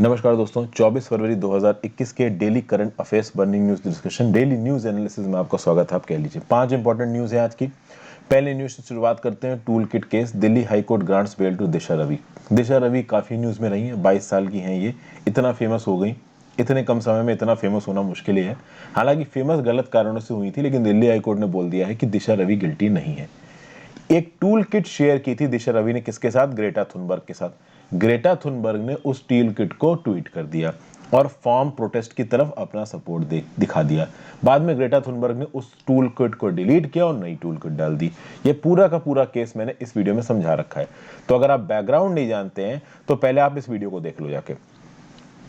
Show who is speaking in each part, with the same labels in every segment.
Speaker 1: नमस्कार दोस्तों, 24 फरवरी 2021 के daily current affairs burning news discussion daily news analysis में आपका स्वागत है। आप कह लीजिए 5 इंपॉर्टेंट न्यूज है आज की। पहले न्यूज से शुरुआत करते हैं। Tool kit case, Delhi high court grants bail to Disha Ravi. Disha Ravi काफी न्यूज में रही है, 22 साल की हैं ये, इतना फेमस हो गई। इतने कम समय में इतना फेमस होना मुश्किल ही है। हालांकि फेमस गलत कारणों से हुई थी, लेकिन दिल्ली हाई कोर्ट ने बोल दिया है कि दिशा रवि गिल्टी नहीं है। एक टूल किट शेयर की थी दिशा रवि ने, किसके साथ? ग्रेटा थुनबर्ग के साथ। ग्रेटा थुनबर्ग ने उस टूल किट को ट्वीट कर दिया और फॉर्म प्रोटेस्ट की तरफ अपना सपोर्ट दिखा दिया। बाद में ग्रेटा थुनबर्ग ने उस टूल किट को डिलीट किया और नई टूल किट डाल दी। ये पूरा का पूरा केस मैंने इस वीडियो में समझा रखा है, तो अगर आप बैकग्राउंड नहीं जानते हैं तो पहले आप इस वीडियो को देख लो जाके,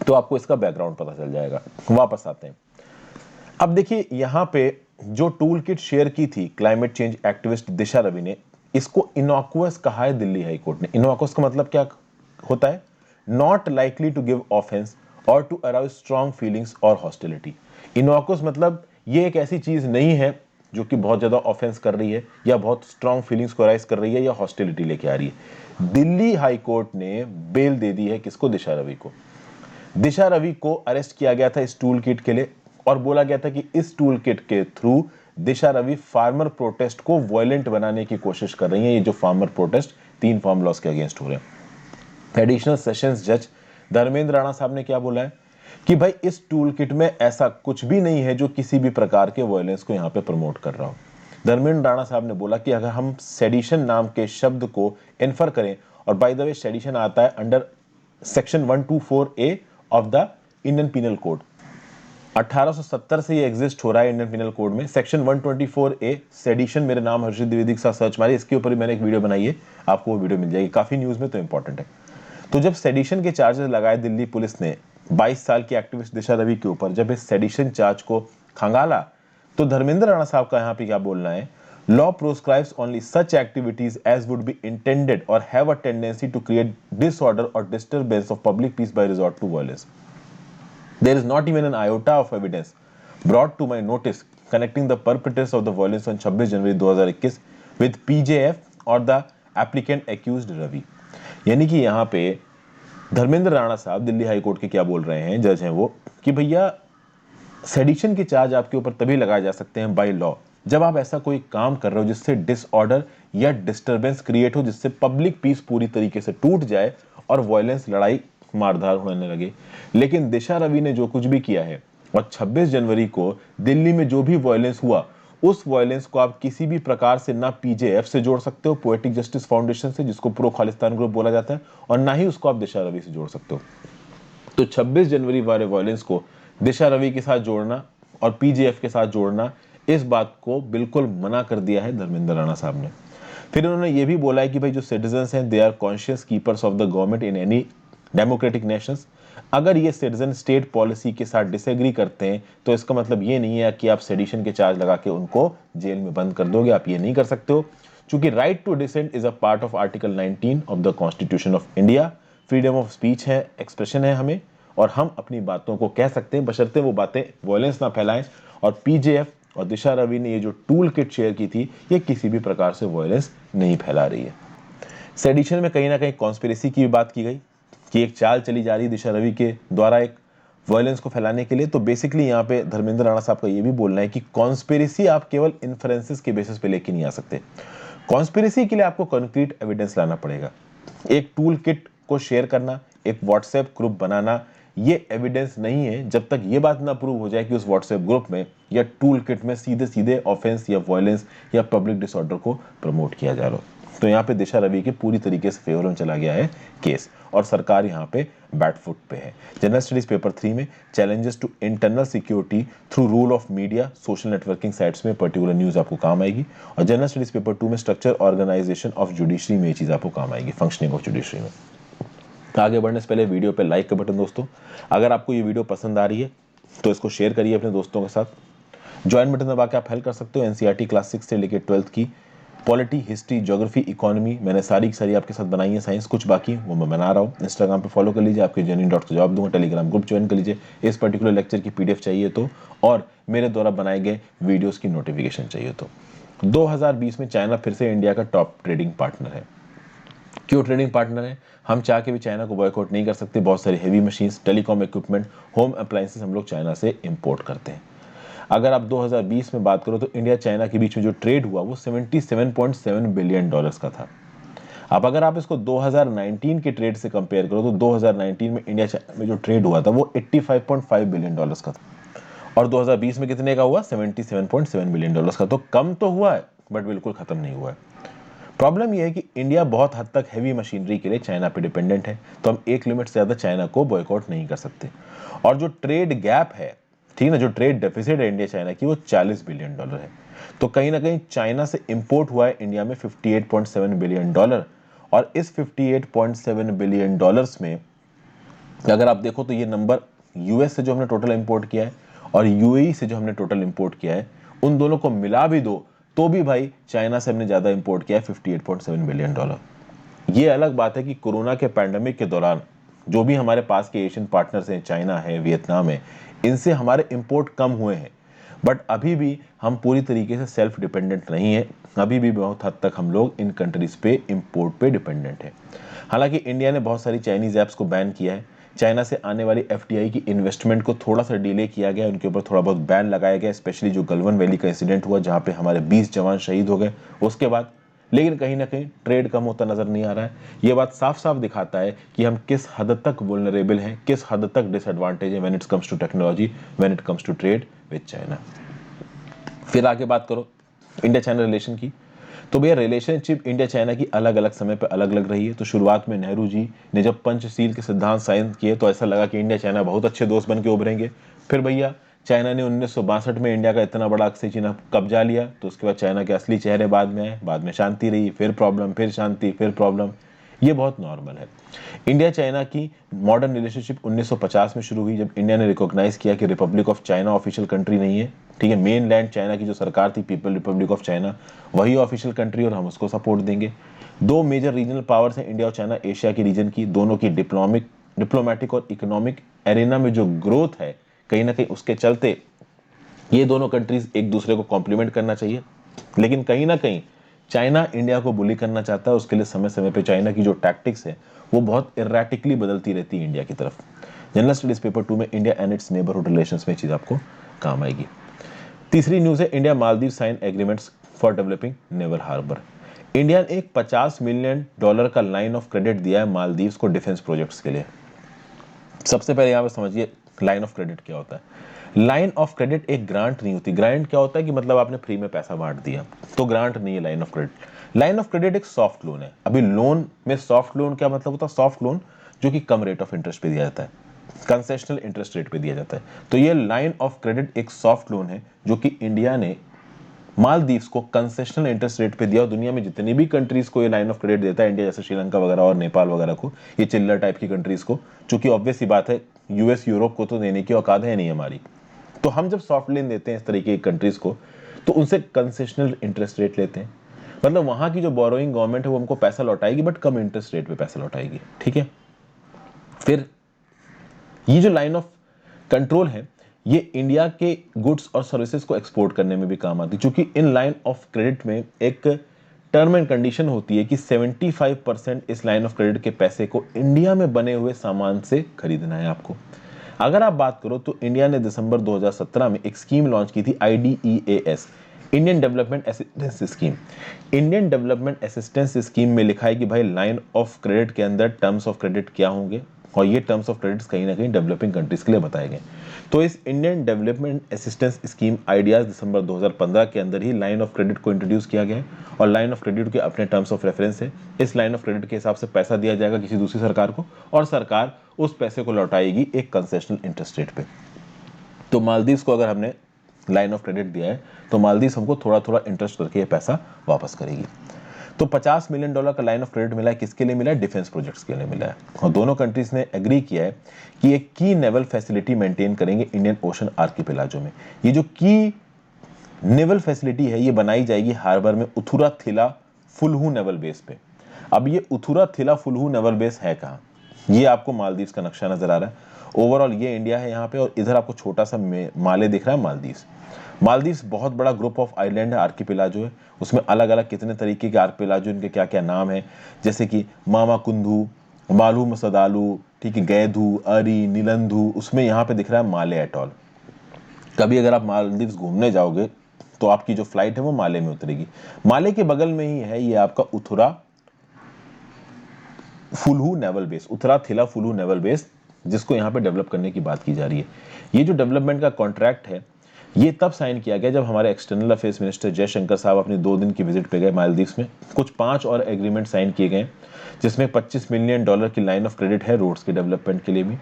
Speaker 1: तो आपको इसका बैकग्राउंड पता चल जाएगा। वापस आते हैं। अब देखिए, यहां पे जो टूल किट शेयर की थी क्लाइमेट चेंज एक्टिविस्ट दिशा रवि ने, इसको इनॉक्युअस कहा है दिल्ली हाई कोर्ट ने। इनॉक्युअस का मतलब क्या होता है? Not likely to give offence or to arouse strong feelings or hostility. Innocuous मतलब ये एक ऐसी चीज नहीं है जो कि बहुत ज्यादा ऑफेंस कर रही है या बहुत स्ट्रॉन्ग फीलिंग्स को अराइज कर रही है या हॉस्टिलिटी लेके आ रही है। दिल्ली हाई कोर्ट ने बेल दे दी है किसको? दिशा रवि को। दिशा रवि को अरेस्ट किया गया था इस टूल किट के लिए और बोला गया था कि इस टूल किट के थ्रू दिशा रवि फार्मर प्रोटेस्ट को वायलेंट बनाने की कोशिश कर रही हैं। ये जो फार्मर प्रोटेस्ट 3 फार्म लॉस के अगेंस्ट हो रहे हैं। एडिशनल सेशंस जज धर्मेंद्र राणा साहब ने क्या बोला है कि भाई इस टूल किट में ऐसा कुछ भी नहीं है जो किसी भी प्रकार के वायलेंस को यहां पे प्रमोट कर रहा हो। धर्मेंद्र राणा साहब ने बोला कि अगर हम सेडिशन नाम के शब्द को इन्फर करें, और बाय द वे सेडिशन आता है under section 124A of the Indian penal code. 1870 से ये एग्जिस्ट हो रहा है इंडियन पिनल कोड में। सेक्शन 124A सेडिशन, मेरे नाम हर्षित द्विवेदी के साथ सर्च मारिए, इसके ऊपर मैंने एक वीडियो बनाई है, आपको वो वीडियो मिल जाएगी, काफी न्यूज में तो इंपॉर्टेंट है। तो जब सेडिशन के चार्जेस लगाए दिल्ली पुलिस ने 22 साल की एक्टिविस्ट दिशा रवि के ऊपर, जब इस सेडिशन चार्ज को खंगाला, तो धर्मेंद्र राणा साहब का यहां पे क्या बोलना है? Law proscribes only such activities as would be intended और have a tendency to create disorder और disturbance of public peace by resort to violence. There is not even an iota of evidence brought to my notice connecting the perpetrators of the violence on 26 January 2021 with PJF और the applicant accused Ravi. यानी कि यहाँ पे धर्मेंद्र राणा साहब Delhi high court के क्या बोल रहे हैं, जज हैं वो, कि भैया सेडिशन के चार्ज आपके ऊपर तभी लगाए जा सकते हैं बाय लॉ जब आप ऐसा कोई काम कर रहे हो जिससे डिसऑर्डर या डिस्टरबेंस क्रिएट हो, जिससे पब्लिक पीस पूरी तरीके से टूट जाए और वायलेंस, लड़ाई मारधाड़ होने लगे। लेकिन दिशा रवि ने जो कुछ भी किया है, और 26 जनवरी को दिल्ली में जो भी वायलेंस हुआ, उस वायलेंस को आप किसी भी प्रकार से ना पीजेएफ से जोड़ सकते हो, पोएटिक जस्टिस फाउंडेशन से, जिसको प्रो खालिस्तान ग्रुप बोला जाता है, और ना ही उसको आप दिशा रवि से जोड़ सकते हो। तो 26 जनवरी वाले वायलेंस को दिशा रवि के साथ जोड़ना और पीजेएफ के साथ जोड़ना, इस बात को बिल्कुल मना कर दिया है धर्मेंद्र राणा साहब ने। फिर उन्होंने ये भी बोला है कि भाई जो सिटीजन्स हैं, they are conscious keepers of the government in any democratic nations. अगर ये सिटीजन स्टेट पॉलिसी के साथ डिसएग्री करते हैं तो इसका मतलब ये नहीं है कि आप सेडिशन के चार्ज लगा के उनको जेल में बंद कर दोगे, आप ये नहीं कर सकते हो। चूंकि right to dissent is a part of article 19 of the constitution of India. Freedom of speech है, एक्सप्रेशन है हमें, और हम अपनी बातों को कह सकते हैं बशर्ते वो बातें वॉयलेंस ना फैलाएं। और पीजेएफ और दिशा रवि ने ये जो टूल किट शेयर की थी, ये किसी भी प्रकार से वॉयलेंस नहीं फैला रही है। सेडिशन में कहीं ना कहीं कॉन्स्पिरेसी की भी बात की गई कि एक चाल चली जा रही दिशा रवि के द्वारा एक वायलेंस को फैलाने के लिए। तो बेसिकली यहाँ पे धर्मेंद्र राणा साहब का ये भी बोलना है कि कॉन्स्पिरेसी आप केवल इन्फ्रेंसेस के बेसिस पे लेके नहीं आ सकते। कॉन्स्पिरेसी के लिए आपको कंक्रीट एविडेंस लाना पड़ेगा। एक टूल किट को शेयर करना, एक व्हाट्सएप ग्रुप बनाना, ये एविडेंस नहीं है जब तक ये बात ना प्रूव हो जाए कि उस व्हाट्सएप ग्रुप में या टूल किट में सीधे सीधे ऑफेंस या वायलेंस या पब्लिक डिसऑर्डर को प्रमोट किया जा रहा हो। तो यहाँ पे दिशा रवि के पूरी तरीके से फेवर में चला गया है केस, और सरकार यहाँ पे बैट फुट पे है। जनरल स्टडीज पेपर 3 में challenges to internal security through rule of media social networking sites में पर्टिकुलर न्यूज आपको काम आएगी। और जनरल स्टडीज पेपर 2 में स्ट्रक्चर ऑर्गेनाइजेशन ऑफ जुडिशरी में ये चीज आपको काम आएगी, फंक्शनिंग ऑफ जुडिशरी में। आगे बढ़ने से पहले वीडियो पे लाइक का बटन दोस्तों, अगर आपको ये वीडियो पसंद आ रही है तो इसको शेयर करिए अपने दोस्तों के साथ। ज्वाइन बटन दबा के आप हेल्प कर सकते हो। एनसीईआरटी क्लास 6 से लेकर 12th की पॉलिटी, हिस्ट्री, ज्योग्राफी, इकोनॉमी मैंने सारी की सारी आपके साथ बनाई है। साइंस कुछ बाकी वो मैं बना रहा हूँ। इंस्टाग्राम पे फॉलो कर लीजिए, आपके जेन्युइन डॉट को जवाब दूंगा। टेलीग्राम ग्रुप ज्वाइन कर लीजिए इस पर्टिकुलर लेक्चर की पीडीएफ चाहिए तो, और मेरे द्वारा बनाए गए वीडियोस की नोटिफिकेशन चाहिए तो। 2020 में चाइना फिर से इंडिया का टॉप ट्रेडिंग पार्टनर है। क्यों ट्रेडिंग पार्टनर है? हम चाह के भी चाइना को बॉयकॉट नहीं कर सकते। बहुत सारी heavy machines, telecom equipment, home appliances हम लोग चाइना से इंपोर्ट करते हैं। अगर आप 2020 में बात करो तो इंडिया चाइना के बीच में जो ट्रेड हुआ वो 77.7 बिलियन डॉलर्स का था। अब अगर आप इसको 2019 के ट्रेड से कंपेयर करो तो 2019 में इंडिया चाइना में जो ट्रेड हुआ था वो 85.5 बिलियन डॉलर्स का था और 2020 में कितने का हुआ? 77.7 बिलियन डॉलर्स का। तो कम तो हुआ है बट बिल्कुल खत्म नहीं हुआ है। प्रॉब्लम यह है कि इंडिया बहुत हद तक हैवी मशीनरी के लिए चाइना पे डिपेंडेंट है, तो हम एक लिमिट से ज्यादा चाइना को बॉयकॉट नहीं कर सकते। और जो ट्रेड गैप है, ठीक ना, जो ट्रेड डेफिसिट है इंडिया चाइना की, वो 40 बिलियन डॉलर है। तो कहीं ना कहीं चाइना से इंपोर्ट हुआ है इंडिया में 58.7 बिलियन डॉलर। और इस 58.7 बिलियन डॉलर्स में अगर आप देखो तो ये नंबर यूएस से जो हमने टोटल इंपोर्ट किया है और यूएई से जो हमने टोटल इंपोर्ट किया है, उन दोनों को मिला भी दो तो भी भाई चाइना से हमने ज्यादा इंपोर्ट किया है 58.7 बिलियन डॉलर। ये अलग बात है कि कोरोना के पैंडेमिक के दौरान जो भी हमारे पास के एशियन पार्टनर्स हैं, चाइना है, वियतनाम है, इनसे हमारे इंपोर्ट कम हुए हैं, बट अभी भी हम पूरी तरीके से सेल्फ डिपेंडेंट नहीं है। अभी भी बहुत हद तक हम लोग इन कंट्रीज पे इंपोर्ट पे डिपेंडेंट है। हालांकि इंडिया ने बहुत सारी चाइनीज ऐप्स को बैन किया है, चाइना से आने वाली एफडीआई की इन्वेस्टमेंट को थोड़ा सा डिले किया गया, उनके ऊपर थोड़ा बहुत बैन लगाया गया, स्पेशली जो गलवान वैली का इंसिडेंट हुआ जहां पे हमारे 20 जवान शहीद हो गए उसके बाद। लेकिन कहीं ना कहीं ट्रेड कम होता नजर नहीं आ रहा है। ये बात साफ साफ दिखाता है कि हम किस हद तक वुल्नरेबल हैं, किस हद तक डिसएडवांटेज है when it comes to technology, when it comes to trade with China. फिर आगे बात करो इंडिया चाइना रिलेशन की, तो भैया रिलेशनशिप इंडिया चाइना की अलग अलग समय पर अलग अलग रही है। तो शुरुआत में नेहरू जी ने जब पंचशील के सिद्धांत साइन किए तो ऐसा लगा कि इंडिया चाइना बहुत अच्छे दोस्त बन के उभरेंगे। फिर भैया चाइना ने 1962 में इंडिया का इतना बड़ा अक्षय चिन्ह कब्जा लिया, तो उसके बाद चाइना के असली चेहरे बाद में आए, बाद में शांति रही, फिर प्रॉब्लम, फिर शांति, फिर प्रॉब्लम। ये बहुत नॉर्मल है। इंडिया चाइना की मॉडर्न रिलेशनशिप 1950 में शुरू हुई जब इंडिया ने रिकॉग्नाइज किया कि Republic of China official country नहीं है, ठीक है। मेन लैंड चाइना की जो सरकार थी, पीपल रिपब्लिक ऑफ चाइना, वही ऑफिशियल कंट्री और हम उसको सपोर्ट देंगे। दो मेजर रीजनल पावर्स हैं इंडिया और चाइना एशिया के रीजन की, दोनों की डिप्लोमेटिक और इकोनॉमिक एरिना में जो ग्रोथ है, कहीं ना कहीं उसके चलते ये दोनों कंट्रीज एक दूसरे को कॉम्प्लीमेंट करना चाहिए। लेकिन कहीं ना कहीं चाइना इंडिया को बुली करना चाहता है, उसके लिए समय समय पे चाइना की जो टैक्टिक्स है वो बहुत इरेटिकली बदलती रहती है इंडिया की तरफ। जनरल स्टडीज पेपर 2 में India and its neighbourhood relations में चीज आपको काम आएगी। तीसरी न्यूज है India Maldives sign agreements for developing naval harbour. India ने एक $50 मिलियन का लाइन ऑफ क्रेडिट दिया है मालदीव्स को डिफेंस प्रोजेक्ट्स के लिए। सबसे पहले यहां पर समझिए लाइन ऑफ क्रेडिट क्या होता है। लाइन ऑफ क्रेडिट एक ग्रांट नहीं होती। ग्रांट क्या होता है कि मतलब आपने फ्री में पैसा बांट दिया, तो ग्रांट नहीं है line of credit. Line of credit एक सॉफ्ट लोन है। अभी लोन में सॉफ्ट लोन क्या मतलब होता है? सॉफ्ट लोन जो कि कम रेट ऑफ इंटरेस्ट पे दिया जाता है, कंसेशनल इंटरेस्ट रेट पे दिया जाता है। तो ये लाइन ऑफ क्रेडिट एक सॉफ्ट लोन है जो कि इंडिया ने मालदीव्स को कंसेशनल इंटरेस्ट रेट पे दिया। दुनिया में जितनी भी कंट्रीज को ये लाइन ऑफ क्रेडिट देता है, इंडिया जैसे श्रीलंका वगैरह और नेपाल वगैरह को, ये चिल्लर टाइप की कंट्रीज को, चूंकि ऑब्वियस सी बात है यूएस यूरोप को तो देने की औकात है नहीं हमारी, तो हम जब सॉफ्ट लोन देते हैं इस तरीके की कंट्रीज को तो उनसे कंसेशनल इंटरेस्ट रेट लेते हैं। मतलब वहां की जो बोरोइंग गवर्नमेंट है वो हमको पैसा लौटाएगी बट कम इंटरेस्ट रेट पे पैसा लौटाएगी, ठीक है। फिर ये जो लाइन ऑफ कंट्रोल है ये इंडिया के गुड्स और सर्विसेज को एक्सपोर्ट करने में भी काम आती है, क्योंकि इन लाइन ऑफ क्रेडिट में एक टर्म एंड कंडीशन होती है कि 75% इस लाइन ऑफ क्रेडिट के पैसे को इंडिया में बने हुए सामान से खरीदना है आपको। अगर आप बात करो तो इंडिया ने दिसंबर 2017 में एक स्कीम लॉन्च की थी, IDEAS, Indian development assistance scheme. Indian development assistance scheme में लिखा है कि भाई लाइन ऑफ क्रेडिट के अंदर टर्म्स ऑफ क्रेडिट क्या होंगे, और ये टर्म्स ऑफ क्रेडिट कहीं ना कहीं डेवलपिंग कंट्रीज के लिए बताए गए। तो इस Indian development assistance scheme IDEAS दिसंबर 2015 के अंदर ही लाइन ऑफ क्रेडिट को इंट्रोड्यूस किया गया है, और लाइन ऑफ क्रेडिट के अपने टर्म्स ऑफ रेफरेंस है। इस लाइन ऑफ क्रेडिट के हिसाब से पैसा दिया जाएगा किसी दूसरी सरकार को, और सरकार उस पैसे को लौटाएगी एक कंसेशनल इंटरेस्ट रेट पे। तो मालदीव्स को अगर हमने लाइन ऑफ क्रेडिट दिया है तो मालदीव्स हमको थोड़ा थोड़ा इंटरेस्ट करके ये पैसा वापस करेगी। तो $50 मिलियन का लाइन ऑफ क्रेडिट मिला है, किसके लिए मिला है? डिफेंस प्रोजेक्ट्स के लिए मिला है। और दोनों कंट्रीज ने एग्री किया है कि एक की नेवल फैसिलिटी मेंटेन करेंगे इंडियन ओशन आर्किपेलागो में। ये जो की नेवल फैसिलिटी है ये बनाई जाएगी हार्बर में उथुरा थिला फुलहू नेवल बेस पे। अब ये उथुरा थिला फुलहू नेवल बेस है कहाँ? ये आपको मालदीव्स का नक्शा नजर आ रहा है। ओवरऑल ये इंडिया है यहाँ पे, और इधर आपको छोटा सा माले दिख रहा है, मालदीव्स। मालदीव्स बहुत बड़ा ग्रुप ऑफ आइलैंड है, आर्किपेलाजो है। उसमें अलग अलग कितने तरीके के आर्किपेलाजो, इनके क्या क्या नाम है, जैसे कि मामा कुंदू, मालू मसदालू, ठीक है, गैधू, अरी, नीलंधु। उसमें यहाँ पे दिख रहा है माले एटॉल। कभी अगर आप मालदीव्स घूमने जाओगे तो आपकी जो फ्लाइट है वो माले में उतरेगी। माले के बगल में ही है ये आपका उथुरा फुलहू नेवल बेस, उथरा थिला फुलहू नेवल बेस, जिसको यहाँ पे डेवलप करने की बात की जा रही है। ये जो डेवलपमेंट का कॉन्ट्रैक्ट है ये तब साइन किया गया जब हमारे एक्सटर्नल अफेयर्स मिनिस्टर जयशंकर साहब अपनी 2 दिन की विजिट पे गए मालदीव्स में। कुछ 5 और एग्रीमेंट साइन किए गए, जिसमें $25 मिलियन की लाइन ऑफ क्रेडिट है रोड्स के डेवलपमेंट के लिए भी।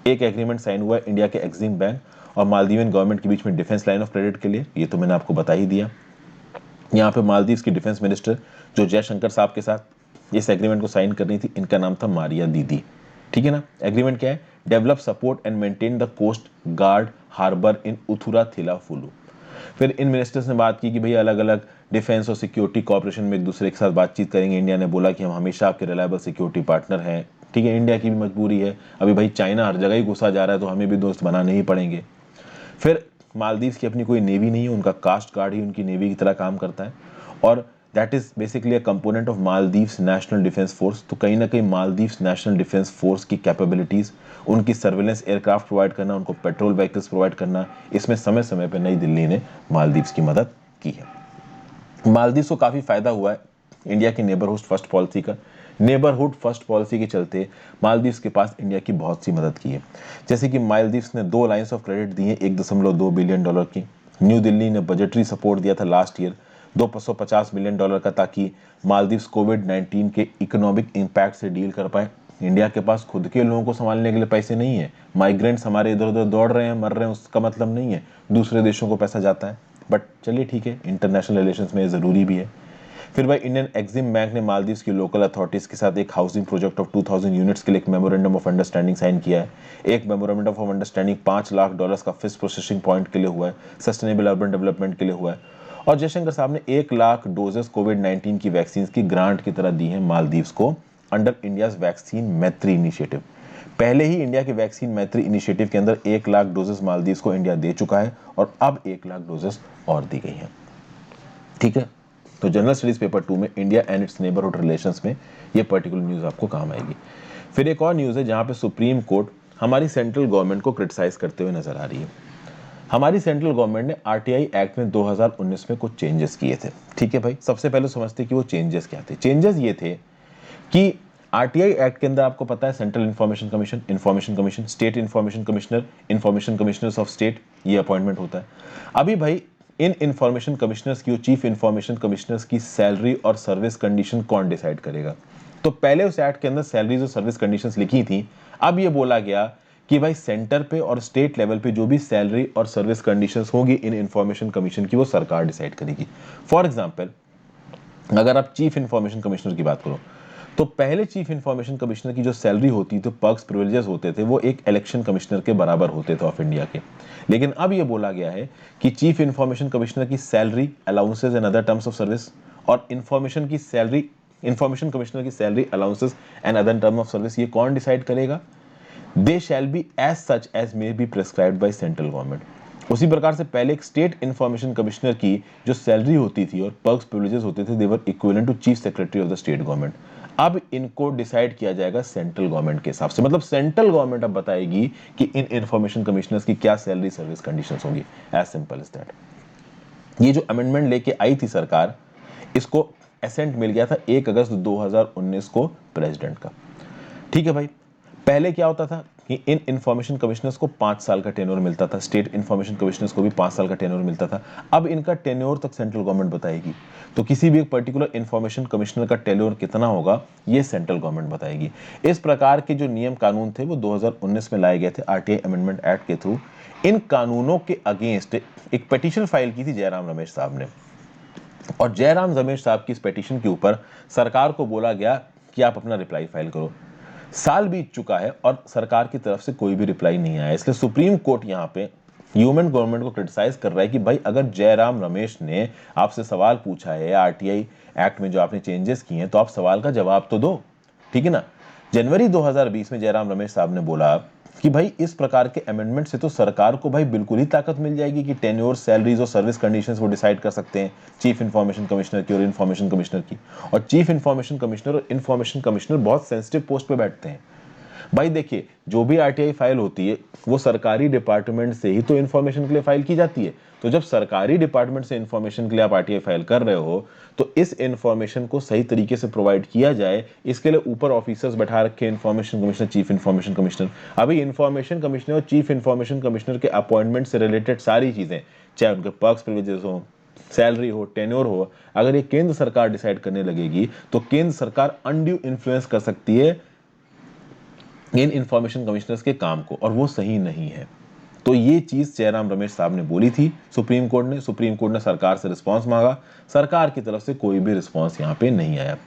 Speaker 1: एक एग्रीमेंट साइन हुआ है इंडिया के एक्सिम बैंक और मालदीवियन गवर्नमेंट के बीच में डिफेंस लाइन ऑफ क्रेडिट के लिए, ये तो मैंने आपको बता ही दिया। यहाँ पे मालदीव्स की डिफेंस मिनिस्टर जो जयशंकर साहब के साथ इस एग्रीमेंट को साइन करनी थी, इनका नाम था मारिया दीदी, ठीक है ना। एग्रीमेंट क्या है? Develop, support and maintain the coast guard harbour in Uthuru Thila Falhu. फिर इन मिनिस्टर्स ने बात की कि भाई अलग अलग डिफेंस और सिक्योरिटी कॉपरेशन में एक दूसरे के साथ बातचीत करेंगे। इंडिया ने बोला कि हम हमेशा आपके रिलायबल सिक्योरिटी पार्टनर हैं, ठीक है। इंडिया की भी मजबूरी है, अभी भाई चाइना हर जगह ही घुसा जा रहा है, तो हमें भी दोस्त बनाने ही पड़ेंगे। फिर मालदीव्स की अपनी कोई नेवी नहीं है, उनका कास्ट गार्ड ही उनकी नेवी की तरह काम करता है, और that is basically a component of Maldives national defence force. तो कहीं ना कहीं मालदीव्स नेशनल डिफेंस फोर्स की कैपेबिलिटीज, उनकी सर्वेलेंस एयरक्राफ्ट प्रोवाइड करना, उनको पेट्रोल व्हीकल्स प्रोवाइड करना, इसमें समय समय पर नई दिल्ली ने मालदीव्स की मदद की है। मालदीव्स को काफी फायदा हुआ है इंडिया की नेबरहुड फर्स्ट पॉलिसी का। नेबरहुड फर्स्ट पॉलिसी के चलते मालदीव्स के पास इंडिया की बहुत सी मदद की है। जैसे कि मालदीव्स ने 2 लाइंस ऑफ क्रेडिट दी हैं $1.2 बिलियन की। न्यू दिल्ली ने बजटरी सपोर्ट दिया था लास्ट ईयर $250 मिलियन का, ताकि मालदीव्स कोविड-19 के इकोनॉमिक इम्पैक्ट से डील कर पाए। इंडिया के पास खुद के लोगों को संभालने के लिए पैसे नहीं है, माइग्रेंट्स हमारे इधर उधर दौड़ रहे हैं, मर रहे हैं, उसका मतलब नहीं है दूसरे देशों को पैसा जाता है। बट चलिए ठीक है, इंटरनेशनल रिलेशंस में ज़रूरी भी है। फिर भाई इंडियन एक्सिम बैंक ने मालदीव्स की लोकल अथॉरिटीज के साथ एक हाउसिंग प्रोजेक्ट ऑफ 2000 यूनिट्स के लिए एक मेमोरेंडम ऑफ अंडरस्टैंडिंग साइन किया है। एक मेमोरेंडम ऑफ अंडरस्टैंडिंग $5 लाख का फिश प्रोसेसिंग पॉइंट के लिए हुआ है, सस्टेनेबल अर्बन डेवलपमेंट के लिए हुआ है। और जयशंकर साहब ने 1 लाख डोजेस कोविड-19 की वैक्सीन की ग्रांट की तरह दी है मालदीव्स को अंडर इंडियाज वैक्सीन मैत्री इनिशिएटिव। पहले ही इंडिया के वैक्सीन मैत्री इनिशिएटिव के अंदर 1 लाख डोजेस मालदीव्स को इंडिया दे चुका है, और अब 1 लाख डोजेस और दी गई हैं, ठीक है। तो जनरल स्टडीज पेपर 2 में India and its neighbourhood relations में ये पर्टिकुलर न्यूज आपको काम आएगी। फिर एक और न्यूज है जहां पे सुप्रीम कोर्ट हमारी सेंट्रल गवर्नमेंट को क्रिटिसाइज करते हुए नजर आ रही है। हमारी सेंट्रल गवर्नमेंट ने आरटीआई एक्ट में 2019 में कुछ चेंजेस किए थे, ठीक है भाई। सबसे पहले समझते कि वो चेंजेस क्या थे। चेंजेस ये थे कि आरटीआई एक्ट के अंदर आपको पता है central information commission, state information commissioner, information commissioners of state, ये अपॉइंटमेंट होता है। अभी भाई इन इंफॉर्मेशन कमिश्नर्स की, चीफ इंफॉर्मेशन कमिश्नर्स की सैलरी और सर्विस कंडीशन कौन डिसाइड करेगा? तो पहले उस एक्ट के अंदर सैलरीज और सर्विस कंडीशंस लिखी थी, अब ये बोला गया कि भाई सेंटर पे और स्टेट लेवल पे जो भी सैलरी और सर्विस कंडीशंस होगी इन इंफॉर्मेशन कमीशन की, वो सरकार डिसाइड करेगी। फॉर एग्जांपल, अगर आप चीफ इंफॉर्मेशन कमिश्नर की बात करो, तो पहले चीफ इंफॉर्मेशन कमिश्नर की जो सैलरी होती थी, पर्क्स प्रिविलेजेस होते थे, वो एक इलेक्शन कमिश्नर के बराबर होते थे ऑफ इंडिया के। लेकिन अब ये बोला गया है कि चीफ इंफॉर्मेशन कमिश्नर की salary, allowances and other terms of service, और इंफॉर्मेशन कमिश्नर की salary, allowances and other term of service, ये कौन डिसाइड करेगा? They shall be as such as may be prescribed by central government. उसी प्रकार से पहले एक स्टेट इंफॉर्मेशन कमिश्नर की जो सैलरी होती थी और पर्क्स प्रिविलेजेस होते थे, they were equivalent to chief secretary of the state government. अब इनको डिसाइड किया जाएगा सेंट्रल गवर्नमेंट के हिसाब से, मतलब सेंट्रल गवर्नमेंट अब बताएगी कि इन इंफॉर्मेशन कमिश्नर्स की क्या सैलरी सर्विस कंडीशंस होंगी। As simple as that. ये जो अमेंडमेंट लेके आई थी सरकार, इसको एसेंट मिल गया था 1 अगस्त 2019 को प्रेसिडेंट का, ठीक है भाई। पहले क्या होता था कि इन इंफॉर्मेशन कमिश्नर्स को 5 साल का टेन्योर मिलता था, स्टेट इंफॉर्मेशन कमिश्नर्स को भी 5 साल का टेन्योर मिलता था। अब इनका टेन्योर तक सेंट्रल गवर्नमेंट बताएगी। तो किसी भी एक पर्टिकुलर इंफॉर्मेशन कमिश्नर का टेन्योर कितना होगा, ये सेंट्रल गवर्नमेंट बताएगी। इस प्रकार के जो नियम कानून थे वो 2019 में लाए गए थे आरटीआई अमेंडमेंट एक्ट के थ्रू। इन कानूनों के अगेंस्ट एक पिटीशन फाइल की थी जयराम रमेश साहब ने, और जयराम रमेश साहब की इस पिटीशन के ऊपर सरकार को बोला गया कि आप अपना रिप्लाई फाइल करो। साल बीत चुका है और सरकार की तरफ से कोई भी रिप्लाई नहीं आया। इसलिए सुप्रीम कोर्ट यहां पे ह्यूमन गवर्नमेंट को क्रिटिसाइज कर रहा है कि भाई अगर जयराम रमेश ने आपसे सवाल पूछा है आरटीआई एक्ट में जो आपने चेंजेस किए हैं, तो आप सवाल का जवाब तो दो, ठीक है ना। जनवरी 2020 में जयराम रमेश साहब ने बोला कि भाई इस प्रकार के अमेंडमेंट से तो सरकार को भाई बिल्कुल ही ताकत मिल जाएगी कि टेन्योर, सैलरीज और सर्विस कंडीशंस वो डिसाइड कर सकते हैं चीफ इंफॉर्मेशन कमिश्नर की और इंफॉर्मेशन कमिश्नर की। और चीफ इंफॉर्मेशन कमिश्नर और इंफॉर्मेशन कमिश्नर बहुत सेंसिटिव पोस्ट पे बैठते हैं। भाई देखिए, जो भी आरटीआई फाइल होती है वो सरकारी डिपार्टमेंट से ही तो इन्फॉर्मेशन के लिए फाइल की जाती है। तो जब सरकारी डिपार्टमेंट से इन्फॉर्मेशन के लिए आप आरटीआई फाइल कर रहे हो तो इस इन्फॉर्मेशन को सही तरीके से प्रोवाइड किया जाए, इसके लिए ऊपर ऑफिसर्स बैठा रखे, information commissioner, chief information commissioner. अभी इन्फॉर्मेशन कमिश्नर और चीफ इन्फॉर्मेशन कमिश्नर के अपॉइंटमेंट से रिलेटेड सारी चीजें, चाहे उनके पर्क्स, प्रिविलेजेस हो, सैलरी हो, टेन्योर हो, अगर ये केंद्र सरकार डिसाइड करने लगेगी तो केंद्र सरकार अनड्यू इन्फ्लुएंस कर सकती है इन इंफॉर्मेशन कमिश्नर्स के काम को, और वो सही नहीं है। तो ये चीज जयराम रमेश साहब ने बोली थी सुप्रीम कोर्ट ने सरकार से रिस्पांस मांगा, सरकार की तरफ से कोई भी रिस्पांस यहाँ पे नहीं आया।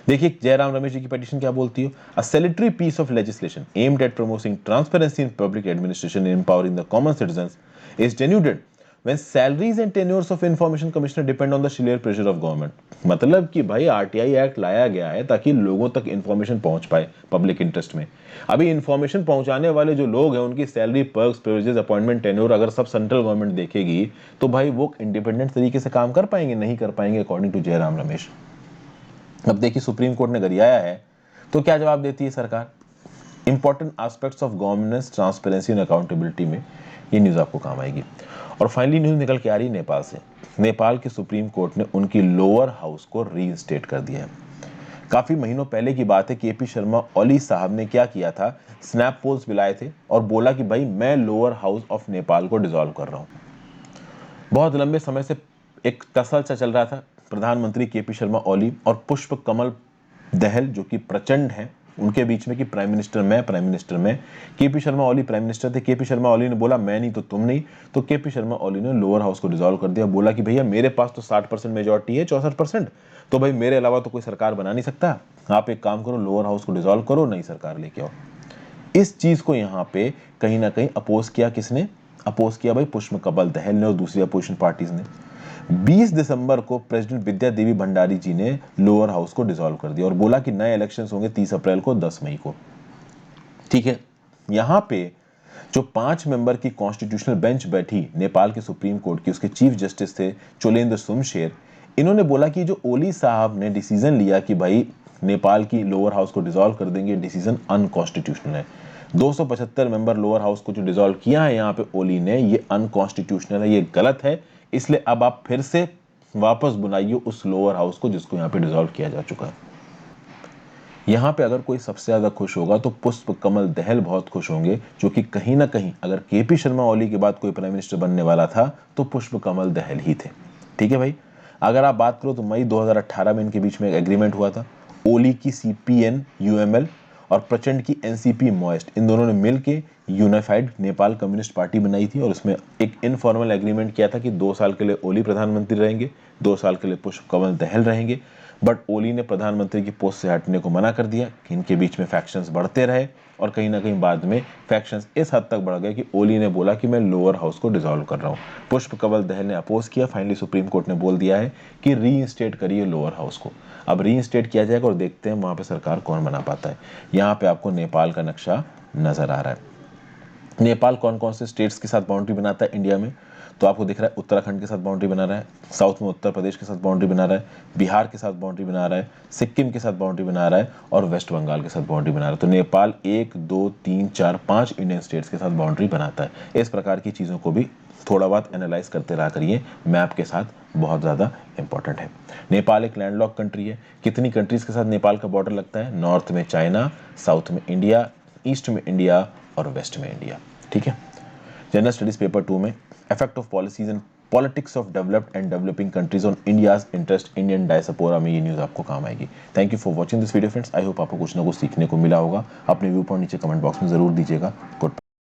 Speaker 1: देखिए जयराम रमेश जी की पिटीशन क्या बोलती है। A salutary piece of legislation aimed at promoting transparency in public administration and empowering the common citizens is denuded when salaries and tenures of information commissioner depend on the sheer pressure of government। मतलब कि भाई RTI act लाया गया है ताकि लोगों तक information पहुंच पाए पब्लिक इंटरेस्ट में। अभी इंफॉर्मेशन पहुंचाने वाले जो लोग हैं उनकी salary, perks, privileges, appointment, tenure अगर सब सेंट्रल गवर्नमेंट देखेगी तो भाई वो इंडिपेंडेंट तरीके से काम कर पाएंगे? नहीं कर पाएंगे, अकॉर्डिंग टू जयराम रमेश। अब देखिए सुप्रीम कोर्ट ने गरियाया है तो क्या जवाब देती है सरकार। Important aspects of governance, transparency and accountability में ये न्यूज आपको काम आएगी। और फाइनली न्यूज निकल के आ रही है नेपाल से। नेपाल के सुप्रीम कोर्ट ने उनकी लोअर हाउस को रीइंस्टेट कर दिया है। काफी महीनों पहले की बात है, केपी शर्मा ओली साहब ने क्या किया था, स्नैप पोल्स बुलाए थे और बोला कि भाई मैं लोअर हाउस ऑफ नेपाल को डिसॉल्व कर रहा हूं। बहुत लंबे समय से एक तसल्सल चल रहा था प्रधानमंत्री केपी शर्मा ओली और पुष्प कमल दहल जो कि प्रचंड हैं उनके बीच में कि प्राइम मिनिस्टर में। KP Sharma Oli prime minister थे। केपी शर्मा ओली ने बोला मैं नहीं तो तुम नहीं, तो केपी शर्मा ओली ने लोअर हाउस को डिसॉल्व कर दिया। बोला कि भैया मेरे पास तो 60% मेजोरिटी है, 64%, तो भाई मेरे अलावा तो कोई सरकार बना नहीं सकता, आप एक काम करो लोअर हाउस को डिसॉल्व करो, नई सरकार लेके आओ। इस चीज को यहाँ पे कहीं ना कहीं अपोज किया, किसने अपोज किया भाई? पुष्प कमल दहल ने और दूसरी अपोजिशन पार्टीज ने। 20 दिसंबर को प्रेसिडेंट विद्या देवी भंडारी जी ने लोअर हाउस को डिसॉल्व कर दिया और बोला कि नए इलेक्शंस होंगे 30 अप्रैल को, 10 मई को। ठीक है, यहां पे जो 5 मेंबर की कॉन्स्टिट्यूशनल बेंच बैठी नेपाल के सुप्रीम कोर्ट की, उसके चीफ जस्टिस थे चोलेन्द्र सुमशेर। इन्होंने बोला कि जो ओली साहब ने डिसीजन लिया कि भाई नेपाल की लोअर हाउस को डिसॉल्व कर देंगे, डिसीजन अनकॉन्स्टिट्यूशनल है। 275 मेंबर लोअर हाउस को जो डिसॉल्व किया है यहाँ पे ओली ने, ये अनकॉन्स्टिट्यूशनल है, ये गलत है। इसलिए अब आप फिर से वापस बुलाइए उस लोअर हाउस को जिसको यहाँ पे डिसॉल्व किया जा चुका है। यहाँ पे अगर कोई सबसे ज्यादा खुश होगा तो पुष्प कमल दहल बहुत खुश होंगे, जो कि कहीं ना कहीं अगर केपी शर्मा ओली के बाद कोई प्राइम मिनिस्टर बनने वाला था तो पुष्प कमल दहल ही थे। ठीक है भाई, अगर आप बात करो तो मई 2018 में इनके बीच में एक एग्रीमेंट हुआ था। ओली की सीपीएन यूएमएल और प्रचंड की एनसीपी मॉइस्ट, इन दोनों ने मिलकर यूनाइटेड नेपाल कम्युनिस्ट पार्टी बनाई थी और उसमें एक इनफॉर्मल एग्रीमेंट किया था कि 2 साल के लिए ओली प्रधानमंत्री रहेंगे, 2 साल के लिए पुष्प कमल दहल रहेंगे। बट ओली ने प्रधानमंत्री की पोस्ट से हटने को मना कर दिया कि इनके बीच में फैक्शंस बढ़ते रहे और कहीं ना कहीं बाद में फैक्शंस इस हद तक बढ़ गए कि ओली ने बोला कि मैं लोअर हाउस को डिसॉल्व कर रहा हूं। पुष्प कमल दहल ने अपोज किया। फाइनली सुप्रीम कोर्ट ने बोल दिया है कि रीइंस्टेट करिए लोअर हाउस को। अब रीइंस्टेट किया जाएगा और देखते हैं वहां पे सरकार कौन बना पाता है। यहाँ पे आपको नेपाल का नक्शा नजर आ रहा है। नेपाल कौन कौन से स्टेट्स के साथ बाउंड्री बनाता है इंडिया में, तो आपको दिख रहा है उत्तराखंड के साथ बाउंड्री बना रहा है, साउथ में उत्तर प्रदेश के साथ बाउंड्री बना रहा है, बिहार के साथ बाउंड्री बना रहा है, सिक्किम के साथ बाउंड्री बना रहा है और वेस्ट बंगाल के साथ बाउंड्री बना रहा है। तो नेपाल 1 2 3 4 5 इंडियन स्टेट्स के साथ बाउंड्री बनाता है। इस प्रकार की चीज़ों को भी थोड़ा बहुत एनालाइज करते रहा करिए, मैप के साथ बहुत ज़्यादा इंपॉर्टेंट है। नेपाल एक लैंडलॉक कंट्री है। कितनी कंट्रीज के साथ नेपाल का बॉर्डर लगता है? नॉर्थ में चाइना, साउथ में इंडिया, ईस्ट में इंडिया और वेस्ट में इंडिया। ठीक है, जनरल स्टडीज पेपर 2 में effect of policies and politics of developed and developing countries on India's interest Indian diaspora में ये न्यूज़ आपको काम आएगी। Thank you for watching this video friends. I hope आपको कुछ ना कुछ सीखने को मिला होगा। अपने व्यू पॉइंट नीचे कमेंट बॉक्स में जरूर दीजिएगा। गुड